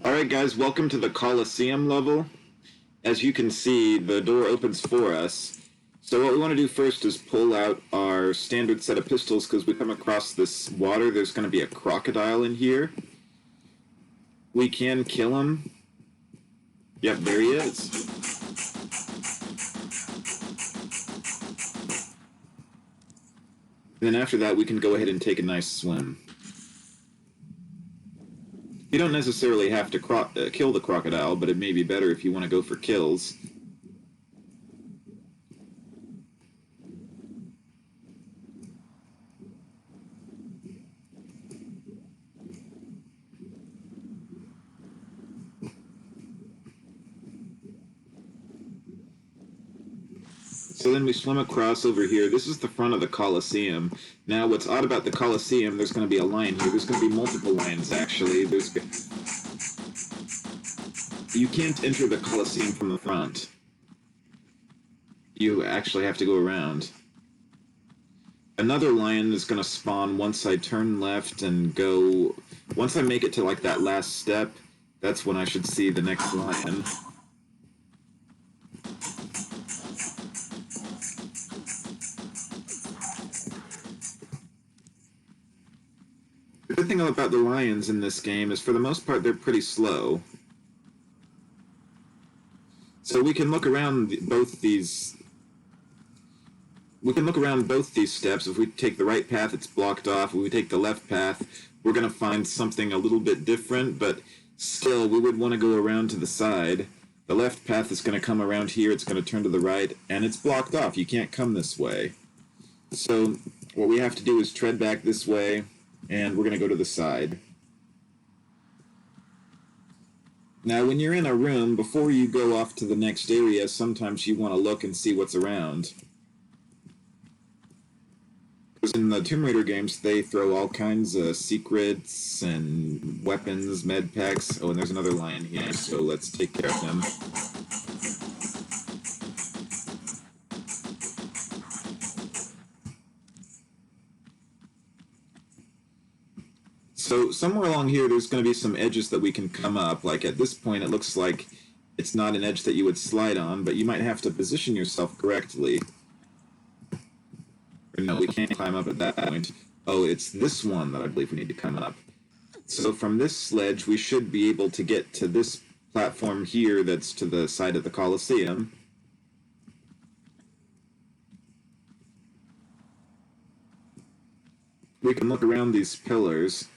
Alright guys, welcome to the Coliseum level. As you can see, the door opens for us. So what we want to do first is pull out our standard set of pistols, because we come across this water, there's going to be a crocodile in here. We can kill him. Yep, there he is. And then after that, we can go ahead and take a nice swim. You don't necessarily have to kill the crocodile, but it may be better if you want to go for kills. So then we swim across over here. This is the front of the Coliseum. Now, what's odd about the Coliseum, there's going to be a lion here. There's going to be multiple lions, actually. You can't enter the Coliseum from the front. You actually have to go around. Another lion is going to spawn once I turn left and go... Once I make it to, like, that last step, that's when I should see the next lion. The good thing about the lions in this game is, for the most part, they're pretty slow. So we can look around both these... We can look around both these steps. If we take the right path, it's blocked off. If we take the left path, we're going to find something a little bit different, but still, we would want to go around to the side. The left path is going to come around here, it's going to turn to the right, and it's blocked off. You can't come this way. So what we have to do is tread back this way, and we're going to go to the side. Now, when you're in a room, before you go off to the next area, sometimes you want to look and see what's around. Because in the Tomb Raider games, they throw all kinds of secrets and weapons, med packs. Oh, and there's another lion here, so let's take care of him. So somewhere along here, there's going to be some edges that we can come up. Like at this point, it looks like it's not an edge that you would slide on, but you might have to position yourself correctly. Or no, we can't climb up at that point. Oh, it's this one that I believe we need to come up. So from this sledge, we should be able to get to this platform here that's to the side of the Coliseum. We can look around these pillars.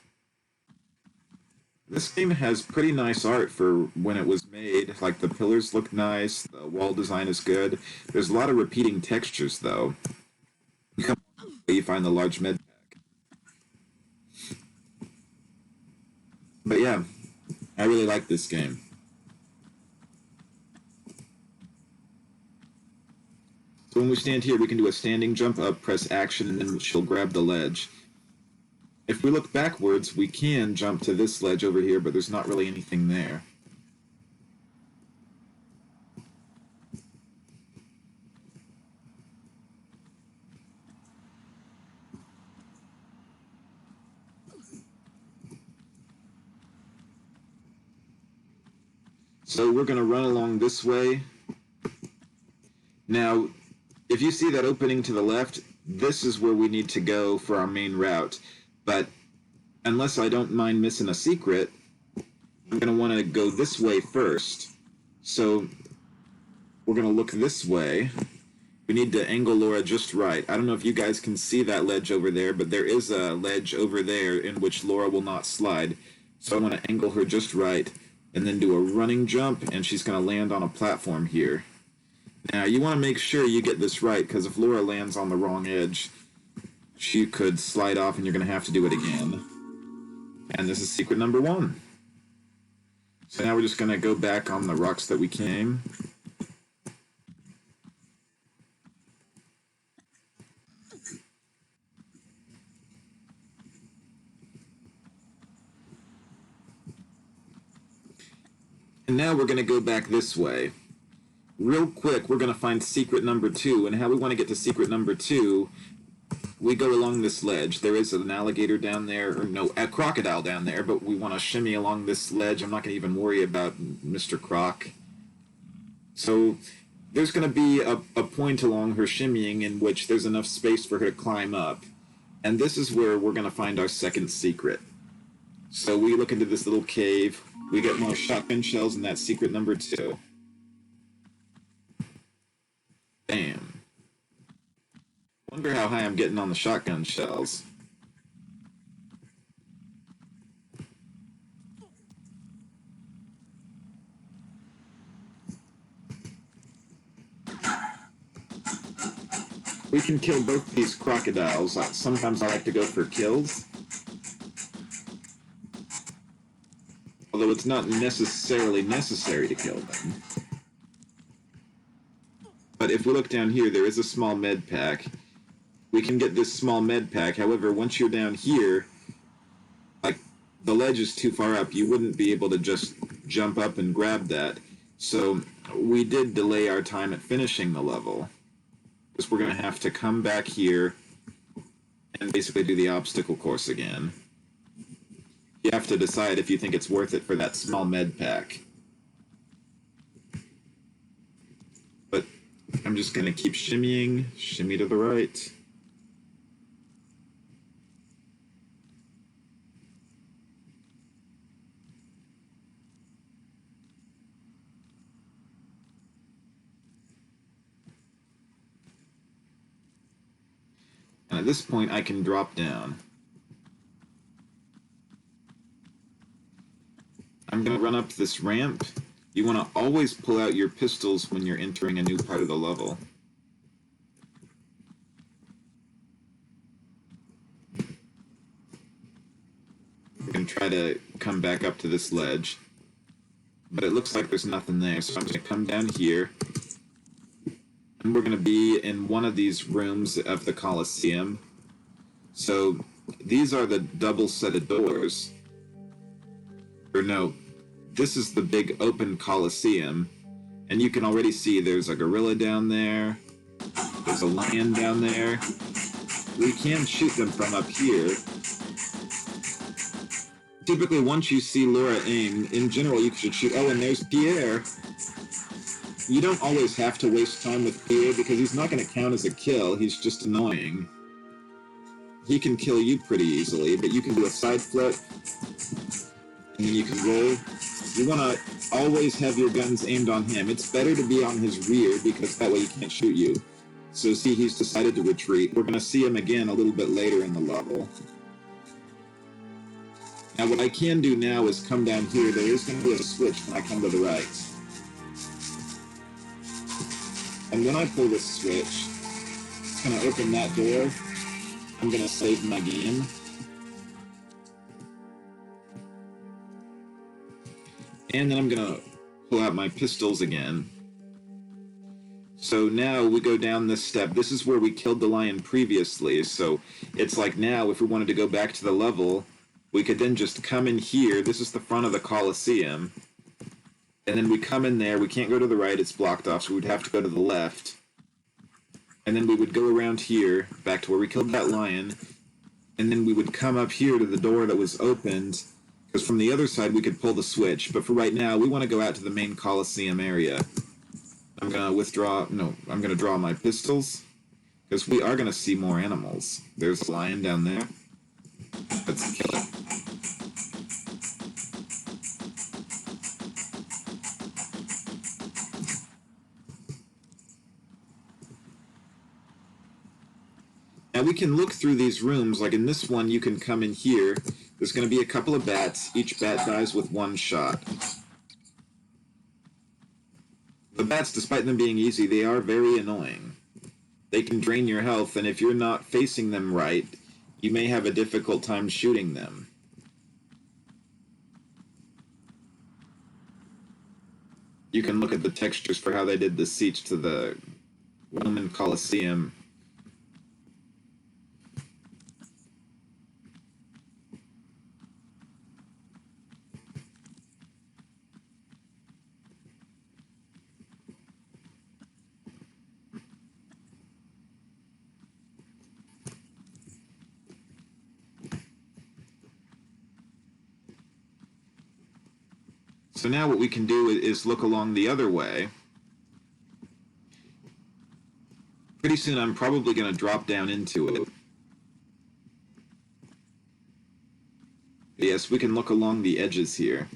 This game has pretty nice art for when it was made. Like, the pillars look nice, the wall design is good. There's a lot of repeating textures, though. You find the large med pack. But yeah, I really like this game. So when we stand here, we can do a standing jump up, press action, and then she'll grab the ledge. If we look backwards, we can jump to this ledge over here, but there's not really anything there. So we're going to run along this way. Now, if you see that opening to the left, this is where we need to go for our main route. But unless I don't mind missing a secret, I'm going to want to go this way first. So we're going to look this way. We need to angle Laura just right. I don't know if you guys can see that ledge over there, but there is a ledge over there in which Laura will not slide. So I want to angle her just right, and then do a running jump, and she's going to land on a platform here. Now, you want to make sure you get this right, because if Laura lands on the wrong edge, she could slide off and you're going to have to do it again. And this is secret number 1. So now we're just going to go back on the rocks that we came. And now we're going to go back this way. Real quick, we're going to find secret number 2, and how we want to get to secret number 2, we go along this ledge. There is an alligator down there, or no, a crocodile down there, but we want to shimmy along this ledge. I'm not going to even worry about Mr. Croc. So there's going to be a point along her shimmying in which there's enough space for her to climb up. And this is where we're going to find our second secret. So we look into this little cave. We get more shotgun shells, and that's secret number 2. Bam. Wonder how high I'm getting on the shotgun shells. We can kill both these crocodiles. Sometimes I like to go for kills. Although it's not necessarily necessary to kill them. But if we look down here, there is a small med pack. We can get this small med pack. However, once you're down here, like, the ledge is too far up. You wouldn't be able to just jump up and grab that. So we did delay our time at finishing the level. Because we're going to have to come back here and basically do the obstacle course again. You have to decide if you think it's worth it for that small med pack. But I'm just going to keep shimmying, shimmy to the right. And at this point, I can drop down. I'm going to run up this ramp. You want to always pull out your pistols when you're entering a new part of the level. You can try to come back up to this ledge. But it looks like there's nothing there, so I'm going to come down here. And we're going to be in one of these rooms of the Colosseum. So these are the double set of doors. Or no, this is the big open Colosseum. And you can already see there's a gorilla down there. There's a lion down there. We can shoot them from up here. Typically, once you see Laura aim, in general, you should shoot. Oh, and there's Pierre. You don't always have to waste time with Pierre because he's not going to count as a kill. He's just annoying. He can kill you pretty easily, but you can do a side flip, and then you can roll. You want to always have your guns aimed on him. It's better to be on his rear because that way he can't shoot you. So see, he's decided to retreat. We're going to see him again a little bit later in the level. Now what I can do now is come down here. There is going to be a switch when I come to the right. And when I pull this switch, it's going to open that door. I'm going to save my game. And then I'm going to pull out my pistols again. So now we go down this step. This is where we killed the lion previously. So it's like now if we wanted to go back to the level, we could then just come in here. This is the front of the Colosseum. And then we come in there. We can't go to the right. It's blocked off, so we'd have to go to the left. And then we would go around here, back to where we killed that lion. And then we would come up here to the door that was opened, because from the other side we could pull the switch. But for right now, we want to go out to the main Colosseum area. I'm going to draw my pistols, because we are going to see more animals. There's a lion down there. Let's kill it. Now we can look through these rooms, like in this one you can come in here. There's going to be a couple of bats. Each bat dies with one shot. The bats, despite them being easy, they are very annoying. They can drain your health, and if you're not facing them right, you may have a difficult time shooting them. You can look at the textures for how they did the siege to the Roman Colosseum. So now what we can do is look along the other way. Pretty soon I'm probably going to drop down into it. But yes, we can look along the edges here.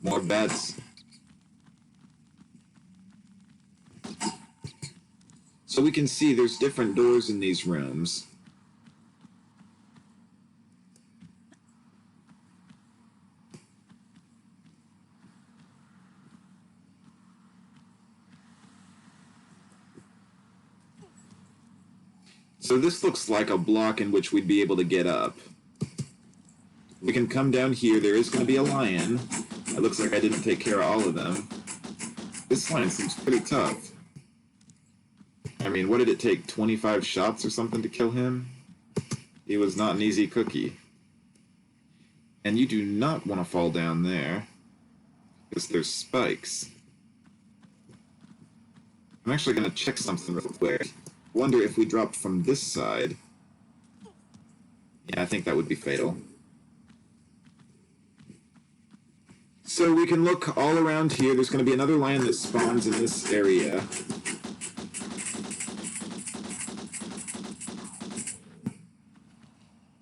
More bats. So we can see there's different doors in these rooms. So this looks like a block in which we'd be able to get up. We can come down here. There is going to be a lion. It looks like I didn't take care of all of them. This lion seems pretty tough. I mean, what did it take? 25 shots or something to kill him? He was not an easy cookie. And you do not want to fall down there, because there's spikes. I'm actually going to check something real quick. Wonder if we dropped from this side. Yeah, I think that would be fatal. So we can look all around here. There's going to be another lion that spawns in this area.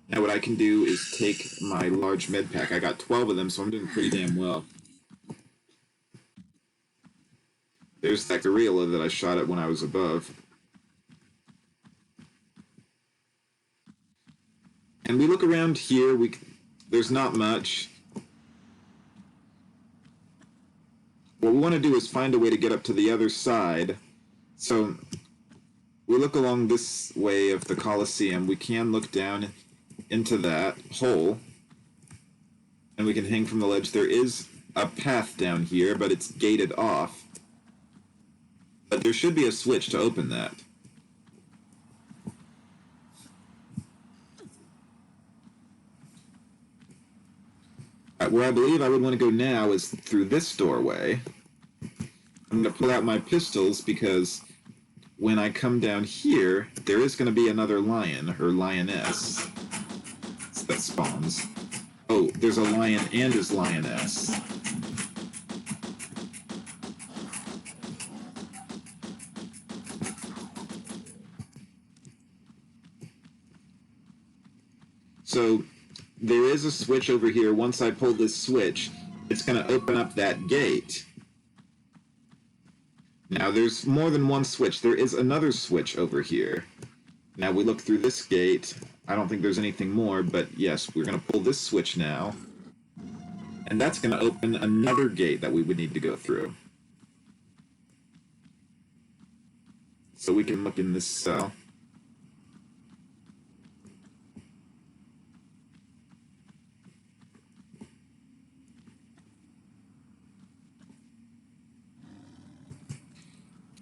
Now what I can do is take my large med pack. I got 12 of them, so I'm doing pretty damn well. There's that gorilla that I shot at when I was above. And we look around here, there's not much. What we want to do is find a way to get up to the other side. So we look along this way of the Colosseum. We can look down into that hole, and we can hang from the ledge. There is a path down here, but it's gated off. But there should be a switch to open that. Where I believe I would want to go now is through this doorway. I'm going to pull out my pistols because when I come down here, there is going to be another lion, or lioness, that spawns. Oh, there's a lion and his lioness. So there is a switch over here. Once I pull this switch, it's going to open up that gate. Now, there's more than one switch. There is another switch over here. Now, we look through this gate. I don't think there's anything more, but yes, we're going to pull this switch now. And that's going to open another gate that we would need to go through. So we can look in this cell.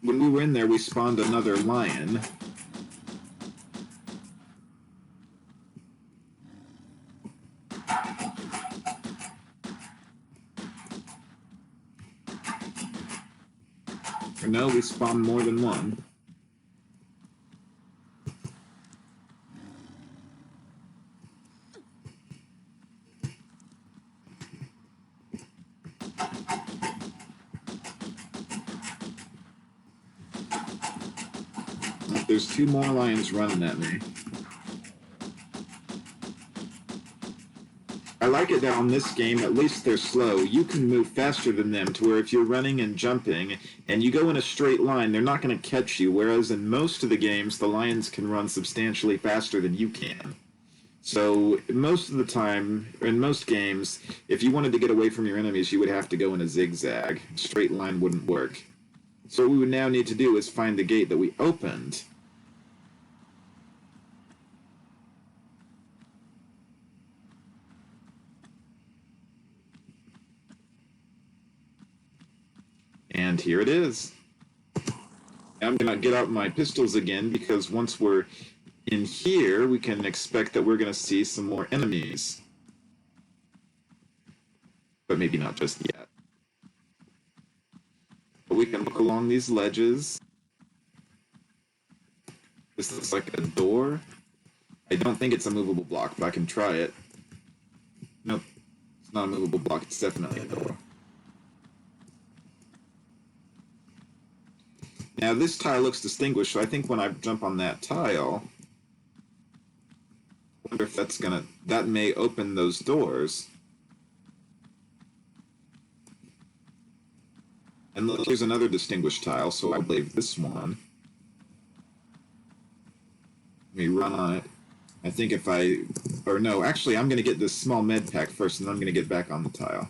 When we were in there, we spawned another lion. Or no, we spawned more than one. There's two more lions running at me. I like it that on this game, at least they're slow. You can move faster than them to where if you're running and jumping and you go in a straight line, they're not going to catch you, whereas in most of the games, the lions can run substantially faster than you can. So most of the time, in most games, if you wanted to get away from your enemies, you would have to go in a zigzag. A straight line wouldn't work. So what we would now need to do is find the gate that we opened. And here it is. I'm going to get out my pistols again because once we're in here, we can expect that we're going to see some more enemies. But maybe not just yet. But we can look along these ledges. This looks like a door. I don't think it's a movable block, but I can try it. Nope. It's not a movable block. It's definitely a door. Now, this tile looks distinguished, so I think when I jump on that tile, I wonder if that may open those doors. And look, here's another distinguished tile, so I believe this one. Let me run on it. I think actually, I'm going to get this small med pack first, and then I'm going to get back on the tile.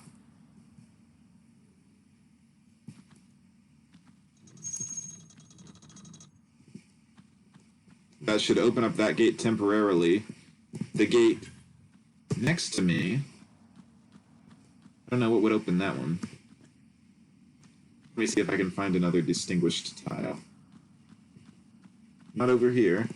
That should open up that gate temporarily. The gate next to me, I don't know what would open that one. Let me see if I can find another distinguished tile. Not over here.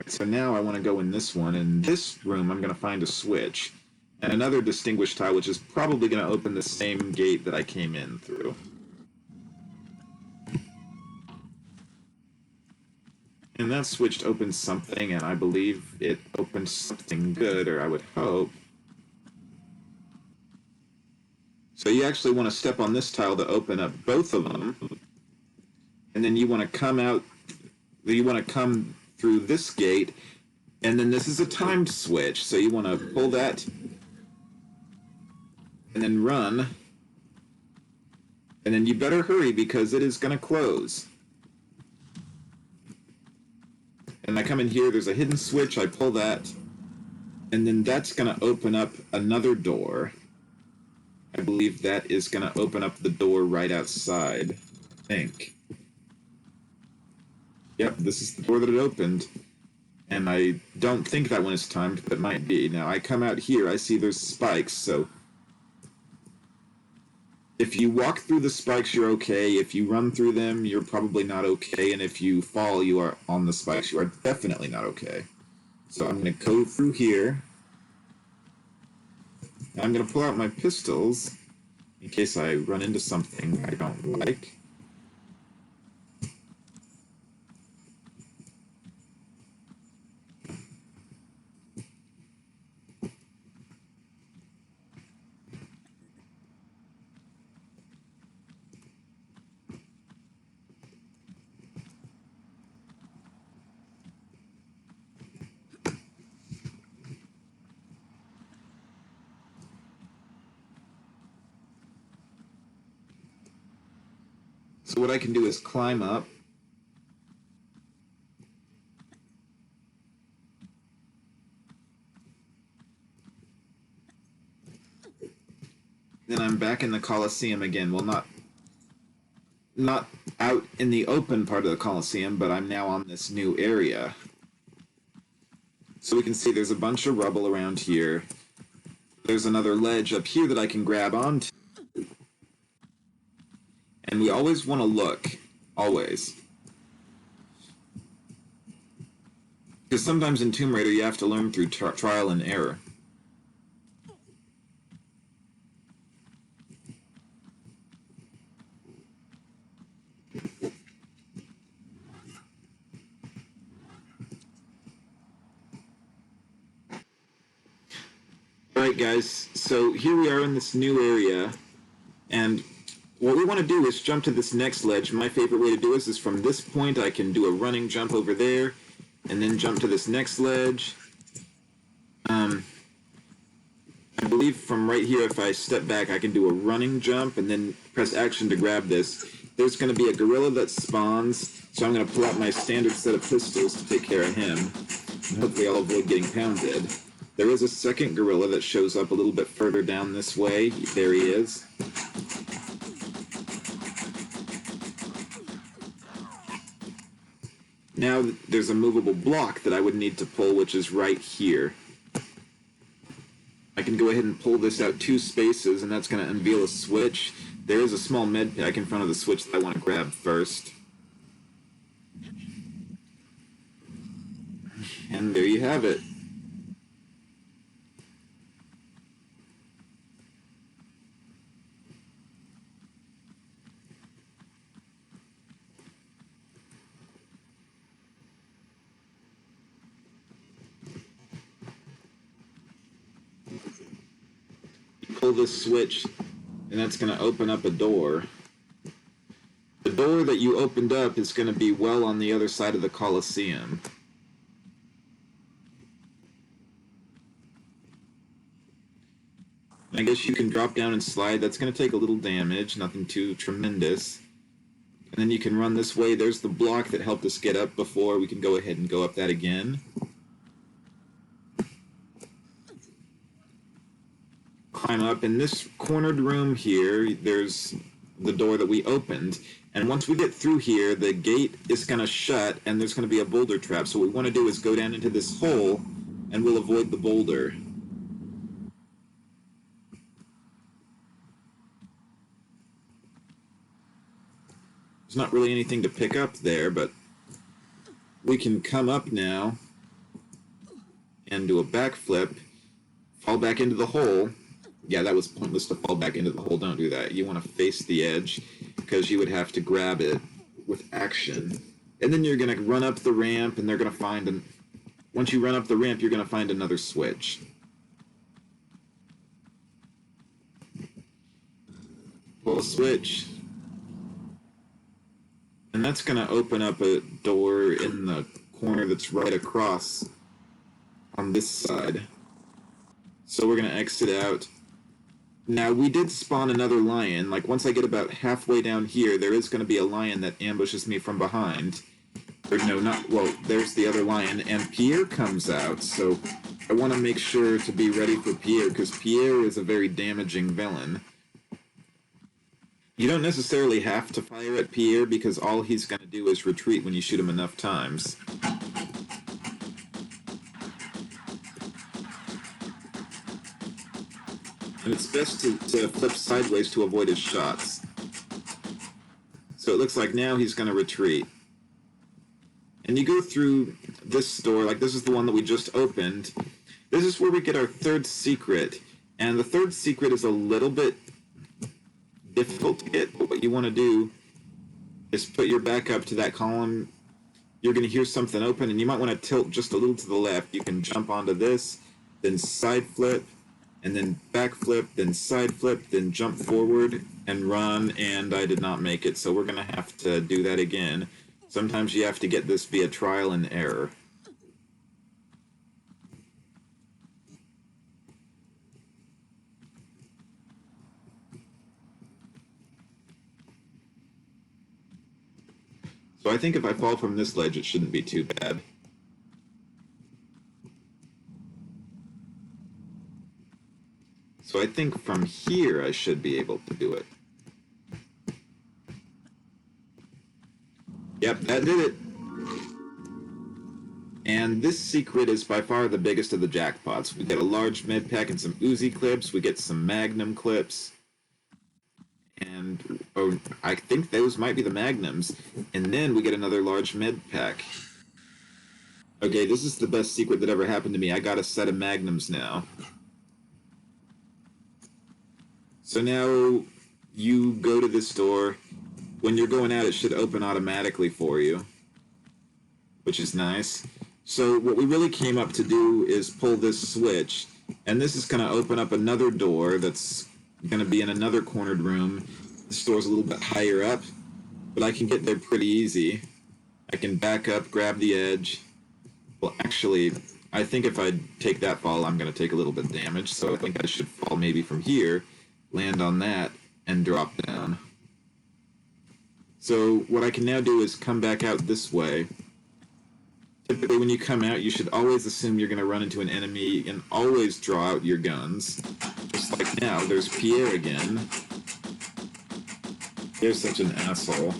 So now I want to go in this one. In this room, I'm going to find a switch. And another distinguished tile, which is probably going to open the same gate that I came in through. And that switch opens something, and I believe it opens something good, or I would hope. So you actually want to step on this tile to open up both of them. And then you want to come out, you want to come through this gate, and then this is a timed switch, so you want to pull that and then run, and then you better hurry because it is going to close. And I come in here, there's a hidden switch, I pull that, and then that's going to open up another door. I believe that is going to open up the door right outside, I think. Yep, this is the door that it opened. And I don't think that one is timed, but it might be. Now, I come out here, I see there's spikes, so if you walk through the spikes, you're okay. If you run through them, you're probably not okay. And if you fall, you are on the spikes, you are definitely not okay. So I'm going to go through here. I'm going to pull out my pistols in case I run into something I don't like. So what I can do is climb up. Then I'm back in the Colosseum again. Well, not out in the open part of the Colosseum, but I'm now on this new area. So we can see there's a bunch of rubble around here. There's another ledge up here that I can grab onto. And we always want to look. Always. Because sometimes in Tomb Raider you have to learn through trial and error. Alright guys, so here we are in this new area, and what we want to do is jump to this next ledge. My favorite way to do this is from this point I can do a running jump over there, and then jump to this next ledge. I believe from right here, if I step back, I can do a running jump, and then press action to grab this. There's going to be a gorilla that spawns, so I'm going to pull out my standard set of pistols to take care of him, and hopefully I'll avoid getting pounded. There is a second gorilla that shows up a little bit further down this way. There he is. Now there's a movable block that I would need to pull, which is right here. I can go ahead and pull this out 2 spaces, and that's going to unveil a switch. There is a small med pack in front of the switch that I want to grab first. And there you have it. You pull this switch, and that's going to open up a door. The door that you opened up is going to be well on the other side of the Colosseum. I guess you can drop down and slide. That's going to take a little damage, nothing too tremendous. And then you can run this way. There's the block that helped us get up before. We can go ahead and go up that again. Climb up. In this cornered room here, there's the door that we opened. And once we get through here, the gate is going to shut, and there's going to be a boulder trap. So what we want to do is go down into this hole, and we'll avoid the boulder. There's not really anything to pick up there, but we can come up now and do a backflip, fall back into the hole. Yeah, that was pointless to fall back into the hole. Don't do that. You want to face the edge because you would have to grab it with action. And then you're going to run up the ramp, and they're going to find once you run up the ramp, you're going to find another switch. Pull a switch. And that's going to open up a door in the corner that's right across on this side. So we're going to exit out. Now, we did spawn another lion. Like, once I get about halfway down here, there is going to be a lion that ambushes me from behind. Or, no, not... Well, there's the other lion. And Pierre comes out, so I want to make sure to be ready for Pierre, because Pierre is a very damaging villain. You don't necessarily have to fire at Pierre, because all he's going to do is retreat when you shoot him enough times. And it's best to flip sideways to avoid his shots. So it looks like now he's going to retreat. And you go through this door, like this is the one that we just opened. This is where we get our third secret. And the third secret is a little bit difficult to get, but what you want to do is put your back up to that column. You're going to hear something open, and you might want to tilt just a little to the left. You can jump onto this, then side flip, and then back flip, then side flip, then jump forward and run, and I did not make it, so we're going to have to do that again. Sometimes you have to get this via trial and error. So I think if I fall from this ledge, it shouldn't be too bad. So I think from here I should be able to do it. Yep, that did it. And this secret is by far the biggest of the jackpots. We get a large med pack and some Uzi clips. We get some Magnum clips. And I think those might be the Magnums. And then we get another large med pack. Okay, this is the best secret that ever happened to me. I got a set of Magnums now. So now you go to this door. When you're going out, it should open automatically for you, which is nice. So what we really came up to do is pull this switch, and this is going to open up another door that's going to be in another cornered room. This door's a little bit higher up, but I can get there pretty easy. I can back up, grab the edge. Well, actually, I think if I take that fall, I'm going to take a little bit of damage, so I think I should fall maybe from here, land on that, and drop down. So what I can now do is come back out this way. Typically when you come out, you should always assume you're going to run into an enemy and always draw out your guns. Just like now, there's Pierre again. Pierre's such an asshole.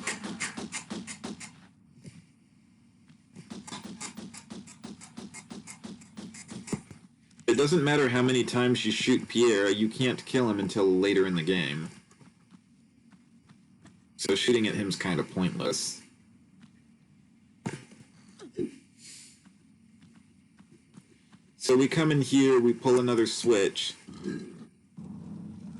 It doesn't matter how many times you shoot Pierre, you can't kill him until later in the game. So shooting at him's kind of pointless. So we come in here, we pull another switch, and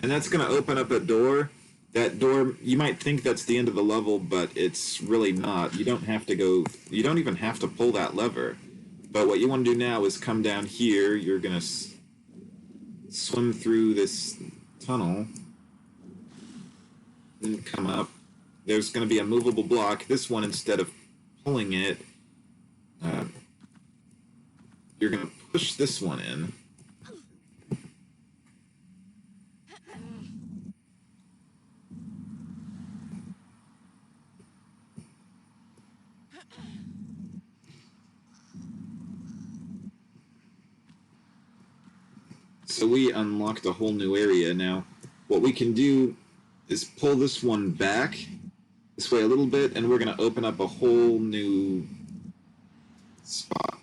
that's going to open up a door. That door, you might think that's the end of the level, but it's really not. You don't have to go, you don't even have to pull that lever. But what you want to do now is come down here. You're going to swim through this tunnel and come up. There's going to be a movable block. This one, instead of pulling it, you're going to push this one in. So we unlocked a whole new area. Now, what we can do is pull this one back this way a little bit, and we're going to open up a whole new spot.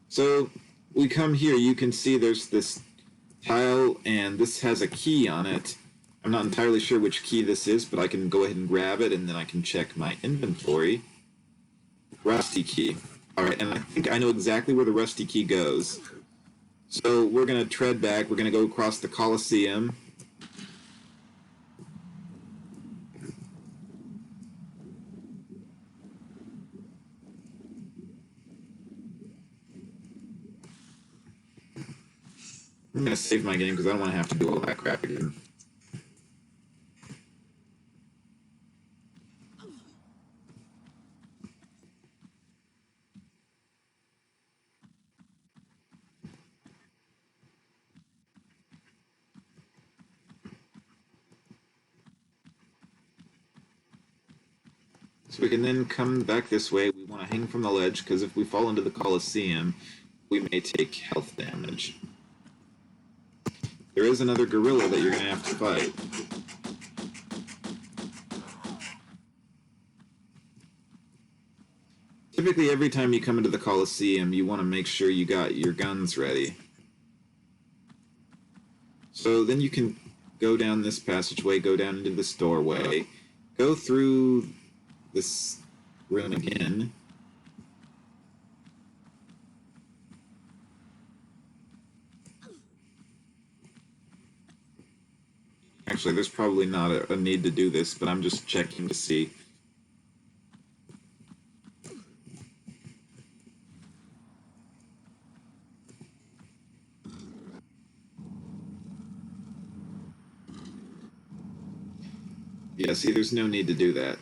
So we come here, you can see there's this tile, and this has a key on it. I'm not entirely sure which key this is, but I can go ahead and grab it, and then I can check my inventory. Rusty key. Alright, and I think I know exactly where the rusty key goes. So we're going to tread back. We're going to go across the Colosseum. I'm going to save my game because I don't want to have to do all that crap again. So we can then come back this way. We want to hang from the ledge, because if we fall into the Colosseum, we may take health damage. There is another gorilla that you're going to have to fight. Typically, every time you come into the Colosseum, you want to make sure you got your guns ready. So then you can go down this passageway, go down into this doorway, go through this room again. Actually, there's probably not a need to do this, but I'm just checking to see. Yeah, see, there's no need to do that.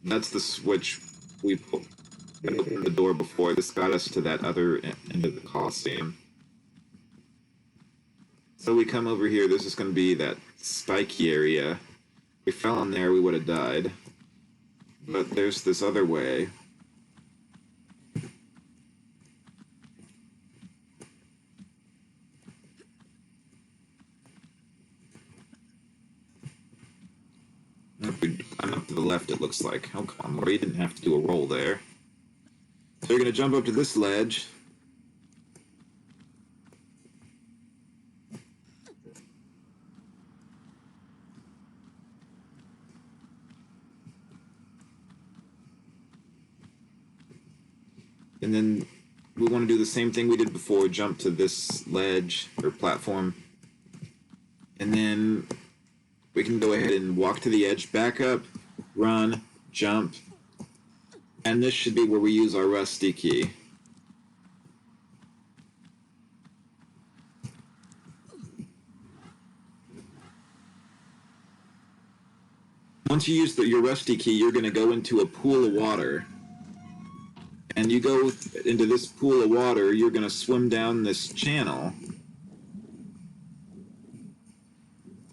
That's the switch we opened the door before. This got us to that other end of the Colosseum. So we come over here. This is going to be that spiky area. If we fell in there, we would have died. But there's this other way. I'm up to the left, it looks like. Oh, come on, Laura, you didn't have to do a roll there. So you're going to jump up to this ledge. And then we want to do the same thing we did before, jump to this ledge or platform. And then we can go ahead and walk to the edge, back up, run, jump. And this should be where we use our rusty key. Once you use your rusty key, you're going to go into a pool of water. And you go into this pool of water, you're going to swim down this channel.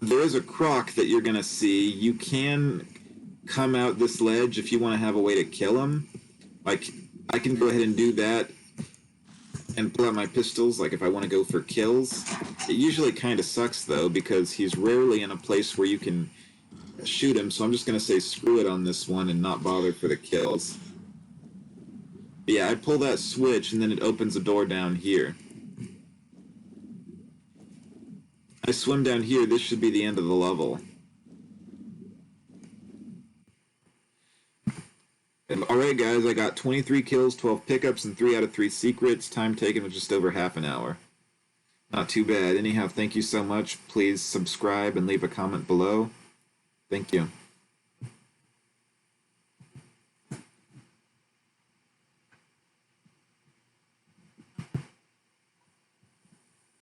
There is a croc that you're going to see. You can come out this ledge if you want to have a way to kill him. Like, I can go ahead and do that and pull out my pistols, like if I want to go for kills. It usually kind of sucks, though, because he's rarely in a place where you can shoot him, so I'm just going to say screw it on this one and not bother for the kills. But yeah, I pull that switch, and then it opens a door down here. I swim down here, this should be the end of the level. All right, guys, I got 23 kills, 12 pickups, and 3 out of 3 secrets. Time taken was just over half an hour. Not too bad. Anyhow, thank you so much. Please subscribe and leave a comment below. Thank you.